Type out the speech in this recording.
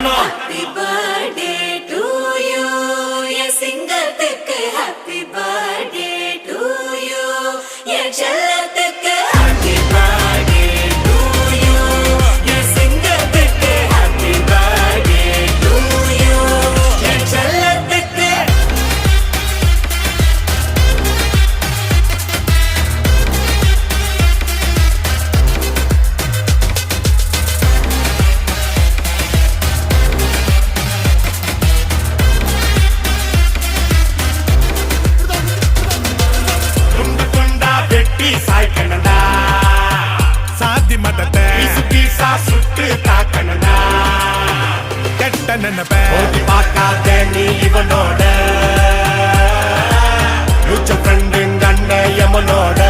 Happy birthday to you, என் சிங்கத்துக்கு happy birthday to you, என் செல்லத்துக்கு happy birthday to you, என் சிங்கத்துக்கு happy birthday to you, என் செல்லத்துக்கு. சாய்க்கணடா சாதி மதத்தை பீசா சுட்டு தாக்கணடா கெட்ட நினைப்ப ஓடி பார்க்காத நீ இவனோட ஃப்ரெண்டு கண்ண யமனோட